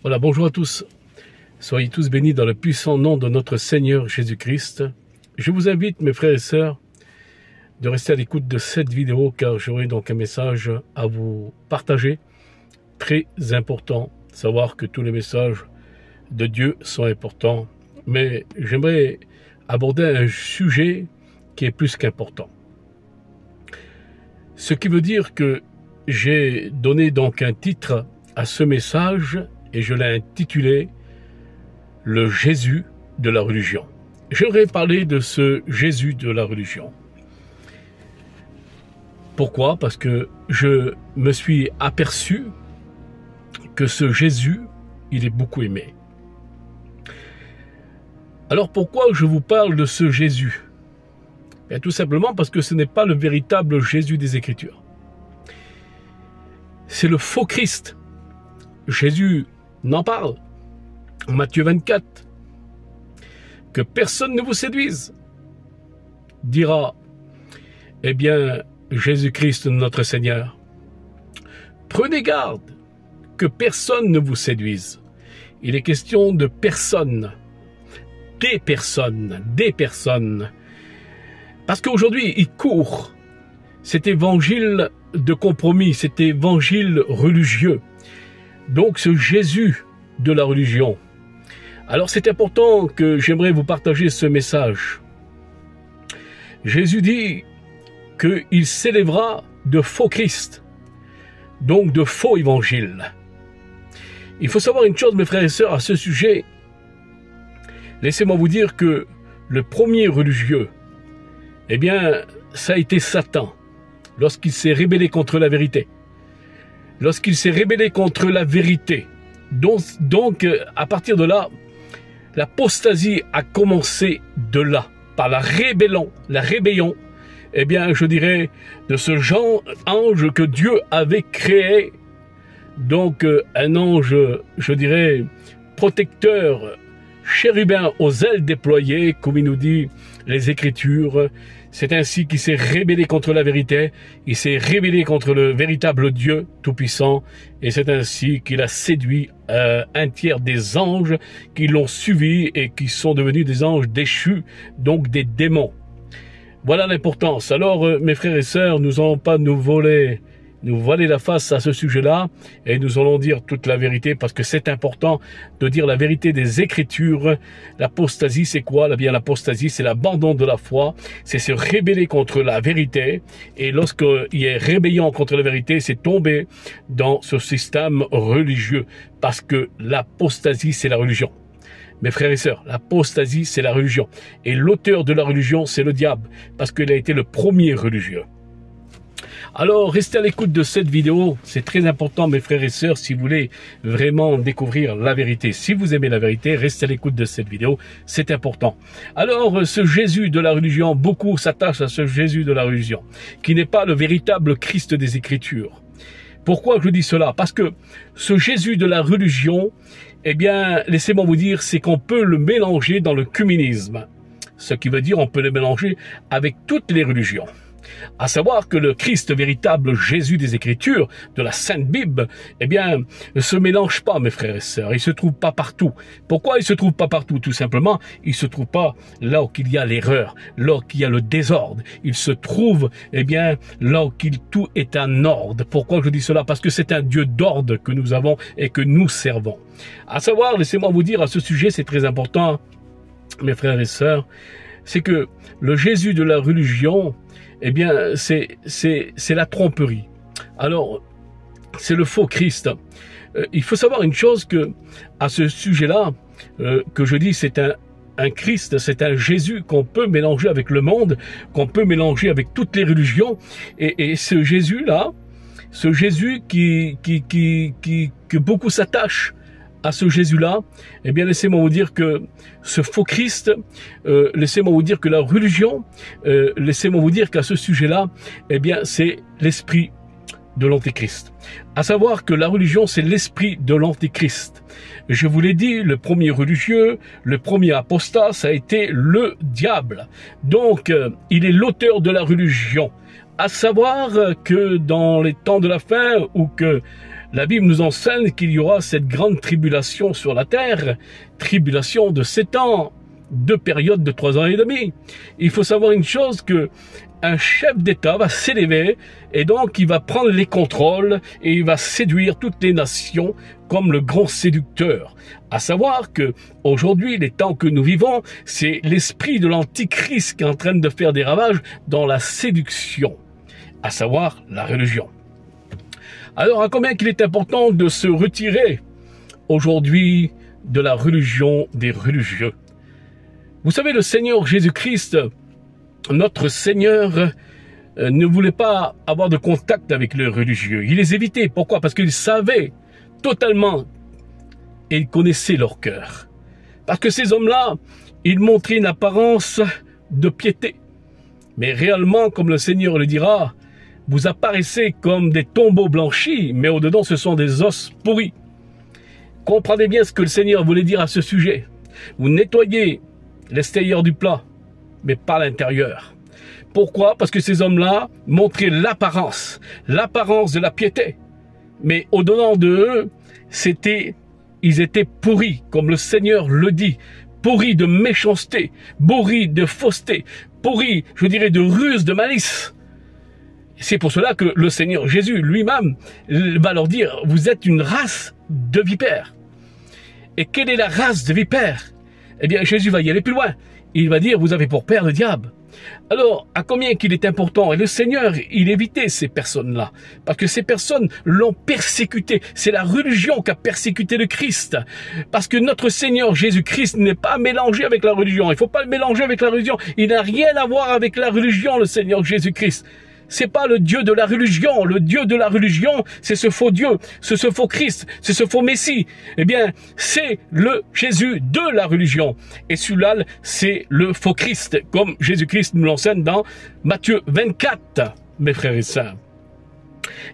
Voilà, bonjour à tous. Soyez tous bénis dans le puissant nom de notre Seigneur Jésus-Christ. Je vous invite, mes frères et sœurs, de rester à l'écoute de cette vidéo car j'aurai donc un message à vous partager. Très important, savoir que tous les messages de Dieu sont importants, mais j'aimerais aborder un sujet qui est plus qu'important. Ce qui veut dire que j'ai donné donc un titre à ce message et je l'ai intitulé « Le Jésus de la religion ». J'aimerais parler de ce Jésus de la religion. Pourquoi? Parce que je me suis aperçu que ce Jésus, il est beaucoup aimé. Alors pourquoi je vous parle de ce Jésus? Bien, tout simplement parce que ce n'est pas le véritable Jésus des Écritures. C'est le faux Christ. Jésus n'en parle. En Matthieu 24, que personne ne vous séduise, dira, eh bien, Jésus-Christ notre Seigneur. Prenez garde que personne ne vous séduise. Il est question de personnes, des personnes. Parce qu'aujourd'hui, il court cet évangile de compromis, cet évangile religieux. Donc ce Jésus de la religion. Alors c'est important que j'aimerais vous partager ce message. Jésus dit qu'il s'élèvera de faux Christ, donc de faux évangiles. Il faut savoir une chose, mes frères et sœurs, à ce sujet. Laissez-moi vous dire que le premier religieux, eh bien, ça a été Satan, lorsqu'il s'est rébellé contre la vérité. Lorsqu'il s'est rébellé contre la vérité. Donc, à partir de là, l'apostasie a commencé de là, par la rébellion, eh bien, je dirais, de ce genre ange que Dieu avait créé. Donc, un ange, je dirais, protecteur, chérubin aux ailes déployées, comme il nous dit les Écritures. C'est ainsi qu'il s'est rébellé contre la vérité, il s'est rébellé contre le véritable Dieu Tout-Puissant, et c'est ainsi qu'il a séduit un tiers des anges qui l'ont suivi et qui sont devenus des anges déchus, donc des démons. Voilà l'importance. Alors, mes frères et sœurs, nous n'allons pas nous voiler la face à ce sujet-là et nous allons dire toute la vérité parce que c'est important de dire la vérité des Écritures. L'apostasie, c'est quoi? Eh bien, l'apostasie, c'est l'abandon de la foi, c'est se rébeller contre la vérité et lorsqu'il y a rébellion contre la vérité, c'est tomber dans ce système religieux parce que l'apostasie, c'est la religion. Mes frères et sœurs, l'apostasie, c'est la religion. Et l'auteur de la religion, c'est le diable parce qu'il a été le premier religieux. Alors, restez à l'écoute de cette vidéo. C'est très important, mes frères et sœurs, si vous voulez vraiment découvrir la vérité. Si vous aimez la vérité, restez à l'écoute de cette vidéo. C'est important. Alors, ce Jésus de la religion, beaucoup s'attachent à ce Jésus de la religion, qui n'est pas le véritable Christ des Écritures. Pourquoi je dis cela? Parce que ce Jésus de la religion, eh bien, laissez-moi vous dire, c'est qu'on peut le mélanger dans le communisme. Ce qui veut dire on peut le mélanger avec toutes les religions. À savoir que le Christ véritable Jésus des Écritures, de la Sainte Bible, eh bien, ne se mélange pas, mes frères et sœurs. Il se trouve pas partout. Pourquoi il se trouve pas partout? Tout simplement, il se trouve pas là où il y a l'erreur, là où il y a le désordre. Il se trouve, eh bien, là où tout est en ordre. Pourquoi je dis cela? Parce que c'est un Dieu d'ordre que nous avons et que nous servons. À savoir, laissez-moi vous dire à ce sujet, c'est très important, mes frères et sœurs, c'est que le Jésus de la religion, eh bien, c'est la tromperie. Alors, c'est le faux Christ. Il faut savoir une chose que, à ce sujet-là, que je dis, c'est un Christ, c'est un Jésus qu'on peut mélanger avec le monde, qu'on peut mélanger avec toutes les religions. Et ce Jésus-là, ce Jésus que beaucoup s'attachent à ce Jésus-là, eh bien, laissez-moi vous dire que ce faux Christ, laissez-moi vous dire que la religion, laissez-moi vous dire qu'à ce sujet-là, eh bien, c'est l'esprit de l'Antéchrist. À savoir que la religion, c'est l'esprit de l'Antéchrist. Je vous l'ai dit, le premier religieux, le premier apostat, ça a été le diable. Donc, il est l'auteur de la religion. À savoir que dans les temps de la fin, ou que La Bible nous enseigne qu'il y aura cette grande tribulation sur la terre, tribulation de 7 ans, 2 périodes de 3 ans et demi. Il faut savoir une chose, que un chef d'État va s'élever et donc il va prendre les contrôles et il va séduire toutes les nations comme le grand séducteur. À savoir que aujourd'hui, les temps que nous vivons, c'est l'esprit de l'antichrist qui est en train de faire des ravages dans la séduction, à savoir la religion. Alors, à combien qu'il est important de se retirer aujourd'hui de la religion des religieux? Vous savez, le Seigneur Jésus-Christ, notre Seigneur, ne voulait pas avoir de contact avec les religieux. Il les évitait. Pourquoi? Parce qu'il savait totalement et il connaissait leur cœur. Parce que ces hommes-là, ils montraient une apparence de piété. Mais réellement, comme le Seigneur le dira, vous apparaissez comme des tombeaux blanchis, mais au-dedans, ce sont des os pourris. Comprenez bien ce que le Seigneur voulait dire à ce sujet. Vous nettoyez l'extérieur du plat, mais pas l'intérieur. Pourquoi? Parce que ces hommes-là montraient l'apparence de la piété. Mais au-dedans d'eux, ils étaient pourris, comme le Seigneur le dit, pourris de méchanceté, pourris de fausseté, pourris, je dirais, de ruse, de malice. C'est pour cela que le Seigneur Jésus lui-même va leur dire, vous êtes une race de vipères. Et quelle est la race de vipères? Eh bien, Jésus va y aller plus loin. Il va dire, vous avez pour père le diable. Alors, à combien qu'il est important? Et le Seigneur, il évitait ces personnes-là. Parce que ces personnes l'ont persécuté. C'est la religion qui a persécuté le Christ. Parce que notre Seigneur Jésus-Christ n'est pas mélangé avec la religion. Il ne faut pas le mélanger avec la religion. Il n'a rien à voir avec la religion, le Seigneur Jésus-Christ. C'est pas le Dieu de la religion. Le Dieu de la religion, c'est ce faux Dieu, c'est ce faux Christ, c'est ce faux Messie. Eh bien, c'est le Jésus de la religion. Et celui-là, c'est le faux Christ, comme Jésus-Christ nous l'enseigne dans Matthieu 24, mes frères et sœurs.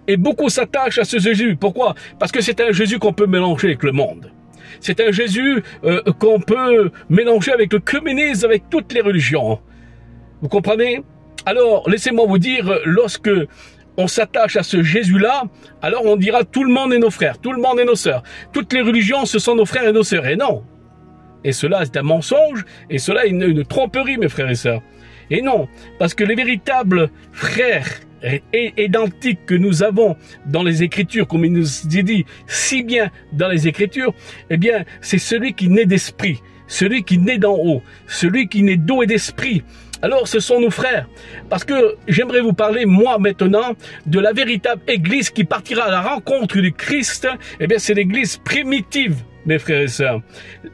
Et beaucoup s'attachent à ce Jésus. Pourquoi? Parce que c'est un Jésus qu'on peut mélanger avec le monde. C'est un Jésus qu'on peut mélanger avec le communisme, avec toutes les religions. Vous comprenez? Alors, laissez-moi vous dire, lorsque on s'attache à ce Jésus-là, alors on dira tout le monde est nos frères, tout le monde est nos sœurs. Toutes les religions, ce sont nos frères et nos sœurs. Et non. Et cela est un mensonge, et cela est une tromperie, mes frères et sœurs. Et non, parce que les véritables frères identiques que nous avons dans les Écritures, comme il nous est dit si bien dans les Écritures, eh bien, c'est celui qui naît d'esprit, celui qui naît d'en haut, celui qui naît d'eau et d'esprit. Alors, ce sont nos frères. Parce que j'aimerais vous parler, moi, maintenant, de la véritable Église qui partira à la rencontre du Christ. Eh bien, c'est l'Église primitive, mes frères et sœurs.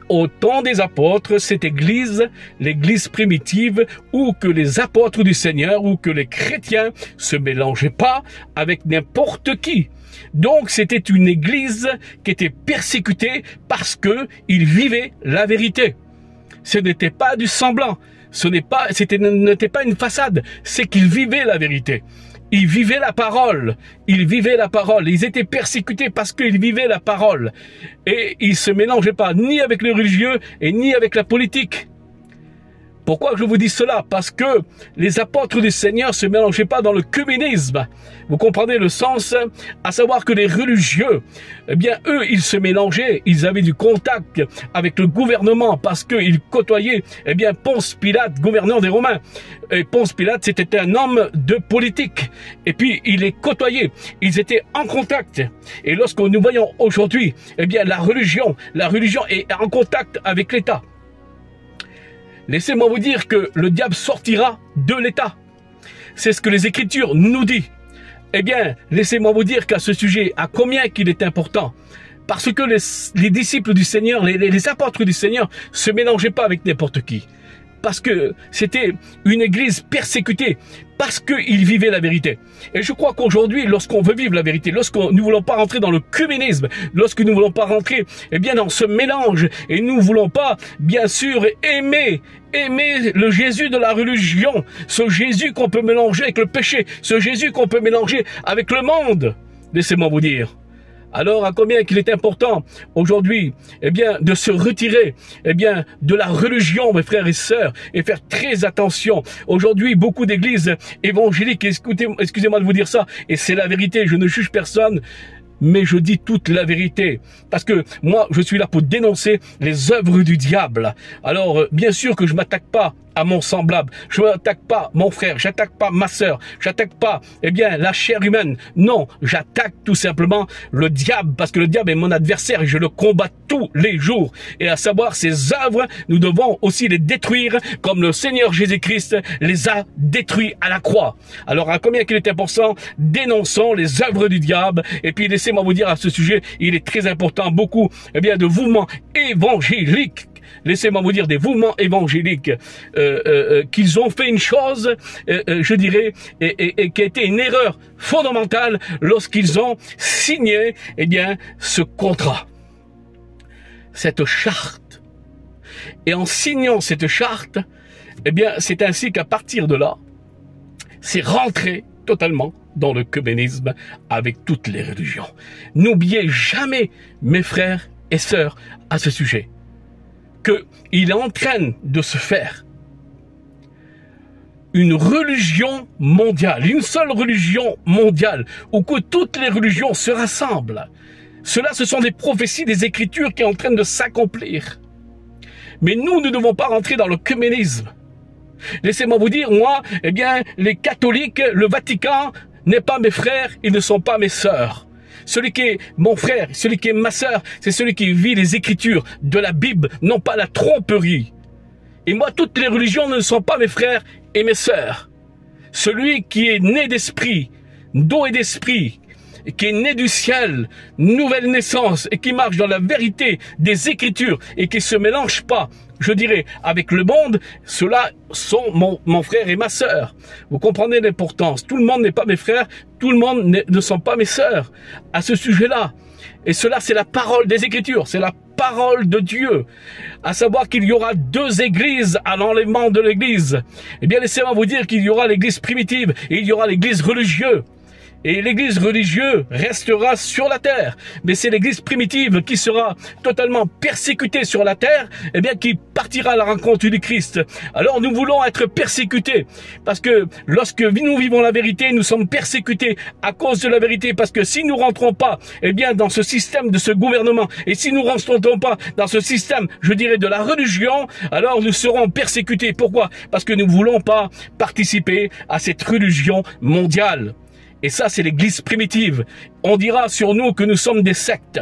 Au temps des apôtres, cette Église, l'Église primitive, où que les apôtres du Seigneur, où que les chrétiens se mélangeaient pas avec n'importe qui. Donc, c'était une Église qui était persécutée parce que ils vivaient la vérité. Ce n'était pas du semblant. N'était pas une façade, c'est qu'ils vivaient la vérité. Ils vivaient la parole. Ils vivaient la parole. Ils étaient persécutés parce qu'ils vivaient la parole. Et ils se mélangeaient pas ni avec les religieux et ni avec la politique. Pourquoi je vous dis cela? Parce que les apôtres du Seigneur se mélangeaient pas dans le communisme. Vous comprenez le sens? À savoir que les religieux, eh bien, eux, ils se mélangeaient. Ils avaient du contact avec le gouvernement parce qu'ils côtoyaient, eh bien, Ponce Pilate, gouverneur des Romains. Et Ponce Pilate, c'était un homme de politique. Et puis, il les côtoyait. Ils étaient en contact. Et lorsque nous voyons aujourd'hui, eh bien, la religion est en contact avec l'État. Laissez-moi vous dire que le diable sortira de l'État. C'est ce que les Écritures nous disent. Eh bien, laissez-moi vous dire qu'à ce sujet, à combien qu'il est important, parce que les disciples du Seigneur, les apôtres du Seigneur, se mélangeaient pas avec n'importe qui. Parce que c'était une église persécutée, parce qu'ils vivaient la vérité. Et je crois qu'aujourd'hui, lorsqu'on veut vivre la vérité, lorsque nous ne voulons pas rentrer dans le communisme, lorsque nous ne voulons pas rentrer, eh bien, dans ce mélange, et nous ne voulons pas, bien sûr, aimer le Jésus de la religion, ce Jésus qu'on peut mélanger avec le péché, ce Jésus qu'on peut mélanger avec le monde, laissez-moi vous dire. Alors, à combien qu'il est important aujourd'hui, eh bien, de se retirer, eh bien, de la religion, mes frères et sœurs, et faire très attention. Aujourd'hui, beaucoup d'églises évangéliques, excusez-moi de vous dire ça, et c'est la vérité, je ne juge personne, mais je dis toute la vérité. Parce que moi, je suis là pour dénoncer les œuvres du diable. Alors, bien sûr que je m'attaque pas à mon semblable. Je n'attaque pas mon frère, j'attaque pas ma sœur, j'attaque pas, eh bien, la chair humaine. Non, j'attaque tout simplement le diable, parce que le diable est mon adversaire et je le combats tous les jours. Et à savoir, ses œuvres, nous devons aussi les détruire, comme le Seigneur Jésus-Christ les a détruits à la croix. Alors, à combien qu'il est important, dénonçons les œuvres du diable. Et puis, laissez-moi vous dire à ce sujet, il est très important, beaucoup, eh bien, de mouvements évangéliques. Laissez-moi vous dire des mouvements évangéliques qu'ils ont fait une chose, je dirais, et qui a été une erreur fondamentale lorsqu'ils ont signé, eh bien, ce contrat, cette charte. Et en signant cette charte, eh bien, c'est ainsi qu'à partir de là, c'est rentré totalement dans le communisme avec toutes les religions. N'oubliez jamais, mes frères et sœurs, à ce sujet, qu'il est en train de se faire une religion mondiale, une seule religion mondiale, où que toutes les religions se rassemblent. Cela, ce sont des prophéties, des Écritures qui sont en train de s'accomplir. Mais nous ne devons pas rentrer dans le communisme. Laissez-moi vous dire, moi, eh bien, les catholiques, le Vatican n'est pas mes frères, ils ne sont pas mes sœurs. Celui qui est mon frère, celui qui est ma sœur, c'est celui qui vit les Écritures de la Bible, non pas la tromperie. Et moi, toutes les religions ne sont pas mes frères et mes sœurs. Celui qui est né d'esprit, d'eau et d'esprit, qui est né du ciel, nouvelle naissance, et qui marche dans la vérité des Écritures, et qui se mélange pas, je dirais, avec le monde, ceux-là sont mon frère et ma sœur. Vous comprenez l'importance. Tout le monde n'est pas mes frères, tout le monde ne sont pas mes sœurs à ce sujet-là. Et cela, c'est la parole des Écritures, c'est la parole de Dieu. À savoir qu'il y aura 2 églises à l'enlèvement de l'église. Eh bien, laissez-moi vous dire qu'il y aura l'église primitive et il y aura l'église religieuse. Et l'église religieuse restera sur la terre. Mais c'est l'église primitive qui sera totalement persécutée sur la terre, eh bien, qui partira à la rencontre du Christ. Alors, nous voulons être persécutés. Parce que lorsque nous vivons la vérité, nous sommes persécutés à cause de la vérité. Parce que si nous rentrons pas, eh bien, dans ce système de ce gouvernement, et si nous rentrons pas dans ce système, je dirais, de la religion, alors nous serons persécutés. Pourquoi? Parce que nous ne voulons pas participer à cette religion mondiale. Et ça, c'est l'église primitive. On dira sur nous que nous sommes des sectes.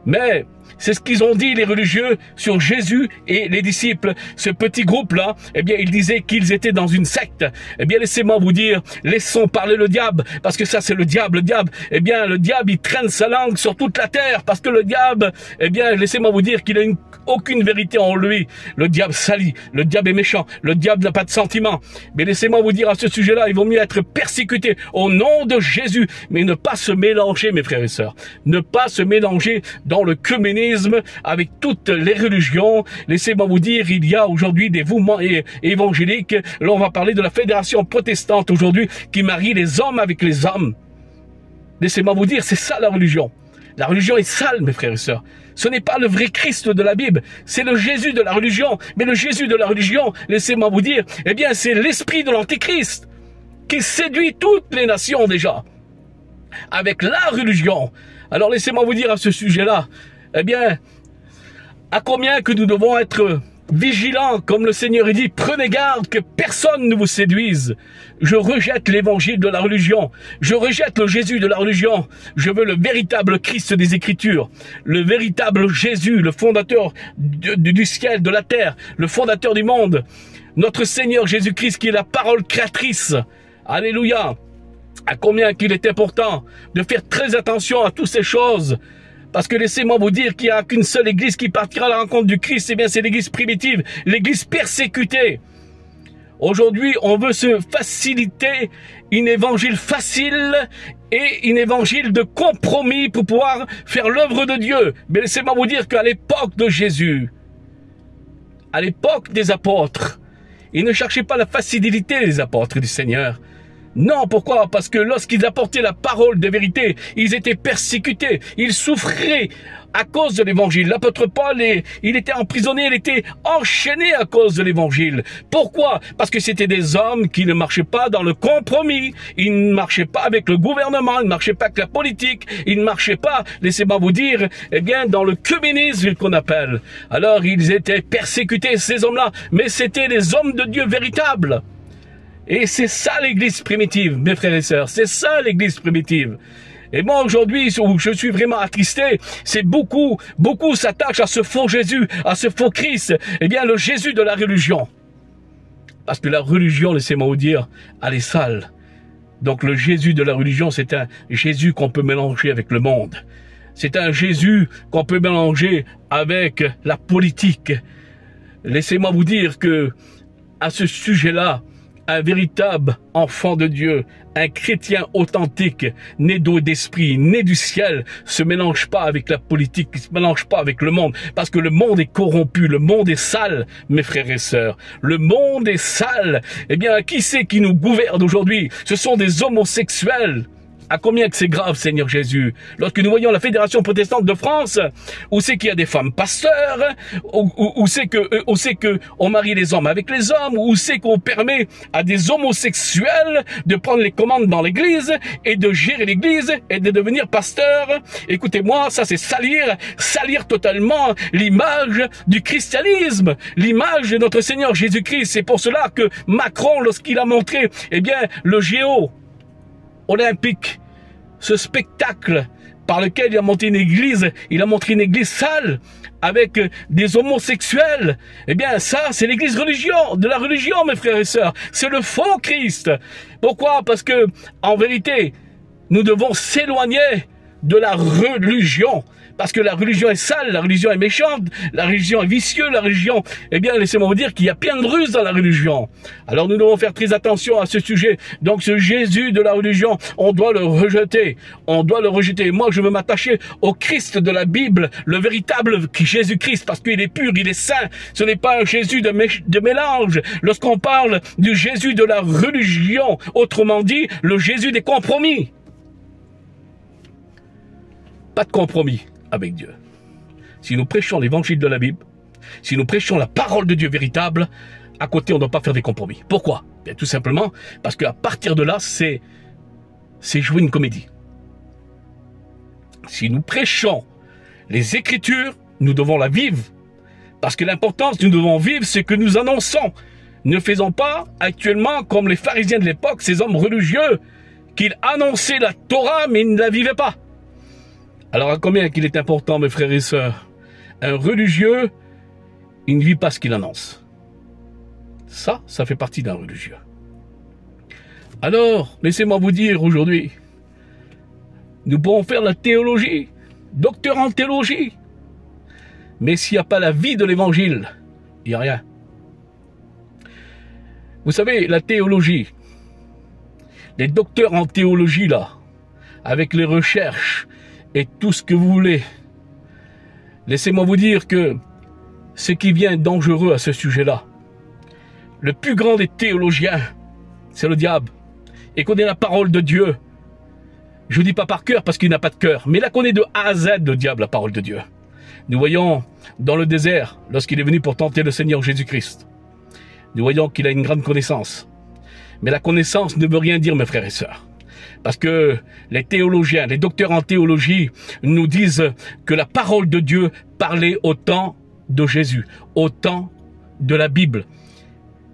Mais c'est ce qu'ils ont dit, les religieux, sur Jésus et les disciples. Ce petit groupe-là, eh bien, ils disaient qu'ils étaient dans une secte. Eh bien, laissez-moi vous dire, laissons parler le diable, parce que ça, c'est le diable. Le diable, eh bien, le diable, il traîne sa langue sur toute la terre, parce que le diable, eh bien, laissez-moi vous dire qu'il a aucune vérité en lui. Le diable salit, le diable est méchant, le diable n'a pas de sentiments. Mais laissez-moi vous dire à ce sujet-là, il vaut mieux être persécuté au nom de Jésus, mais ne pas se mélanger, mes frères et sœurs. Ne pas se mélanger dans le communisme avec toutes les religions. Laissez-moi vous dire, il y a aujourd'hui des mouvements évangéliques. Là, on va parler de la fédération protestante aujourd'hui qui marie les hommes avec les hommes. Laissez-moi vous dire, c'est ça la religion. La religion est sale, mes frères et sœurs. Ce n'est pas le vrai Christ de la Bible, c'est le Jésus de la religion. Mais le Jésus de la religion, laissez-moi vous dire, eh bien, c'est l'esprit de l'Antéchrist qui séduit toutes les nations déjà, avec la religion. Alors, laissez-moi vous dire à ce sujet-là, eh bien, à combien que nous devons être vigilants, comme le Seigneur dit, prenez garde que personne ne vous séduise. Je rejette l'évangile de la religion. Je rejette le Jésus de la religion. Je veux le véritable Christ des Écritures. Le véritable Jésus, le fondateur du ciel, de la terre, le fondateur du monde. Notre Seigneur Jésus-Christ qui est la parole créatrice. Alléluia. À combien qu'il est important de faire très attention à toutes ces choses. Parce que laissez-moi vous dire qu'il n'y a qu'une seule église qui partira à la rencontre du Christ, eh bien c'est l'église primitive, l'église persécutée. Aujourd'hui, on veut se faciliter une évangile facile et une évangile de compromis pour pouvoir faire l'œuvre de Dieu. Mais laissez-moi vous dire qu'à l'époque de Jésus, à l'époque des apôtres, ils ne cherchaient pas la facilité des apôtres du Seigneur. Non, pourquoi? Parce que lorsqu'ils apportaient la parole de vérité, ils étaient persécutés, ils souffraient à cause de l'évangile. L'apôtre Paul, il était emprisonné, il était enchaîné à cause de l'évangile. Pourquoi? Parce que c'était des hommes qui ne marchaient pas dans le compromis, ils ne marchaient pas avec le gouvernement, ils ne marchaient pas avec la politique, ils ne marchaient pas, laissez-moi vous dire, eh bien, dans le communisme qu'on appelle. Alors, ils étaient persécutés, ces hommes-là, mais c'était des hommes de Dieu véritables. Et c'est ça l'église primitive, mes frères et sœurs, c'est ça l'église primitive. Et moi aujourd'hui, où je suis vraiment attristé, c'est beaucoup s'attachent à ce faux Jésus, à ce faux Christ, eh bien le Jésus de la religion. Parce que la religion, laissez-moi vous dire, elle est sale. Donc le Jésus de la religion, c'est un Jésus qu'on peut mélanger avec le monde. C'est un Jésus qu'on peut mélanger avec la politique. Laissez-moi vous dire que, à ce sujet-là, un véritable enfant de Dieu, un chrétien authentique, né d'eau et d'esprit, né du ciel, se mélange pas avec la politique, ne se mélange pas avec le monde, parce que le monde est corrompu, le monde est sale, mes frères et sœurs. Le monde est sale. Eh bien, qui c'est qui nous gouverne aujourd'hui? Ce sont des homosexuels. À combien que c'est grave, Seigneur Jésus? Lorsque nous voyons la Fédération protestante de France, où c'est qu'il y a des femmes pasteurs, où c'est que on marie les hommes avec les hommes, où c'est qu'on permet à des homosexuels de prendre les commandes dans l'église et de gérer l'église et de devenir pasteurs. Écoutez-moi, ça c'est salir totalement l'image du christianisme, l'image de notre Seigneur Jésus-Christ. C'est pour cela que Macron, lorsqu'il a montré, eh bien, le géo olympique, ce spectacle par lequel il a monté une église, il a montré une église sale avec des homosexuels. Eh bien, ça, c'est l'église de la religion, mes frères et sœurs. C'est le faux Christ. Pourquoi? Parce que, en vérité, nous devons s'éloigner de la religion. Parce que la religion est sale, la religion est méchante, la religion est vicieuse, la religion... Eh bien, laissez-moi vous dire qu'il y a plein de ruses dans la religion. Alors nous devons faire très attention à ce sujet. Donc ce Jésus de la religion, on doit le rejeter. On doit le rejeter. Moi, je veux m'attacher au Christ de la Bible, le véritable Jésus-Christ, parce qu'il est pur, il est saint. Ce n'est pas un Jésus de mélange. Lorsqu'on parle du Jésus de la religion, autrement dit, le Jésus des compromis. Pas de compromis avec Dieu. Si nous prêchons l'évangile de la Bible, si nous prêchons la parole de Dieu véritable, à côté, on ne doit pas faire des compromis. Pourquoi? Bien, tout simplement parce qu'à partir de là, c'est jouer une comédie. Si nous prêchons les Écritures, nous devons la vivre. Parce que l'importance, nous devons vivre ce que nous annonçons. Ne faisons pas actuellement comme les pharisiens de l'époque, ces hommes religieux, qu'ils annonçaient la Torah, mais ils ne la vivaient pas. Alors à combien qu'il est important, mes frères et sœurs, un religieux, il ne vit pas ce qu'il annonce. Ça fait partie d'un religieux. Alors, laissez-moi vous dire aujourd'hui, nous pourrons faire la théologie, docteur en théologie, mais s'il n'y a pas la vie de l'évangile, il n'y a rien. Vous savez, la théologie, les docteurs en théologie là, avec les recherches, et tout ce que vous voulez. Laissez-moi vous dire que ce qui vient dangereux à ce sujet-là, le plus grand des théologiens, c'est le diable. Et connaît la parole de Dieu. Je ne dis pas par cœur parce qu'il n'a pas de cœur, mais il la connaît de A à Z, le diable, la parole de Dieu. Nous voyons dans le désert, lorsqu'il est venu pour tenter le Seigneur Jésus-Christ, nous voyons qu'il a une grande connaissance. Mais la connaissance ne veut rien dire, mes frères et sœurs. Parce que les théologiens, les docteurs en théologie nous disent que la parole de Dieu parlait au temps de Jésus, au temps de la Bible.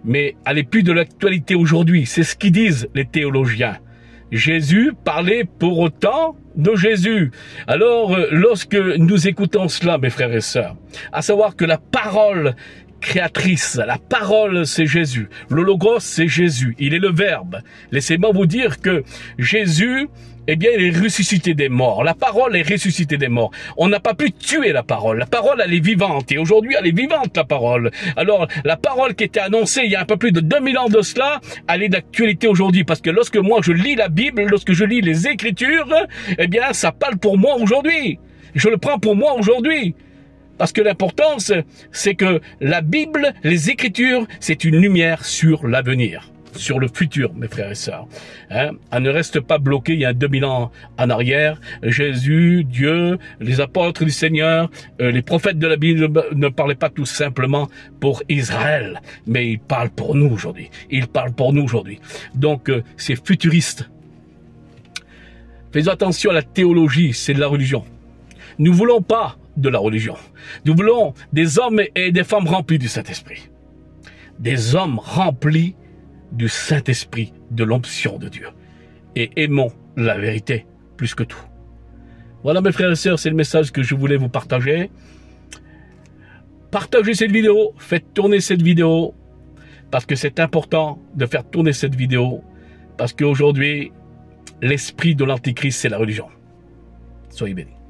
Mais elle n'est plus de l'actualité aujourd'hui, c'est ce qu'ils disent les théologiens. Jésus parlait pour autant de Jésus. Alors, lorsque nous écoutons cela, mes frères et sœurs, à savoir que la parole créatrice, la parole c'est Jésus, le logos c'est Jésus, il est le verbe. Laissez-moi vous dire que Jésus, eh bien il est ressuscité des morts, la parole est ressuscitée des morts. On n'a pas pu tuer la parole elle est vivante et aujourd'hui elle est vivante la parole. Alors la parole qui était annoncée il y a un peu plus de 2000 ans de cela, elle est d'actualité aujourd'hui parce que lorsque moi je lis la Bible, lorsque je lis les Écritures, eh bien ça parle pour moi aujourd'hui. Je le prends pour moi aujourd'hui. Parce que l'importance, c'est que la Bible, les Écritures, c'est une lumière sur l'avenir. sur le futur, mes frères et sœurs. Hein? Elle ne reste pas bloquée il y a 2000 ans en arrière. Jésus, Dieu, les apôtres du Seigneur, les prophètes de la Bible ne parlaient pas tout simplement pour Israël, mais ils parlent pour nous aujourd'hui. Ils parlent pour nous aujourd'hui. Donc, c'est futuriste. Faisons attention à la théologie, c'est de la religion. Nous voulons pas de la religion. Nous voulons des hommes et des femmes remplis du Saint-Esprit. Des hommes remplis du Saint-Esprit, de l'onction de Dieu. Et aimons la vérité plus que tout. Voilà mes frères et sœurs, c'est le message que je voulais vous partager. Partagez cette vidéo, faites tourner cette vidéo, parce que c'est important de faire tourner cette vidéo, parce qu'aujourd'hui, l'esprit de l'Antichrist, c'est la religion. Soyez bénis.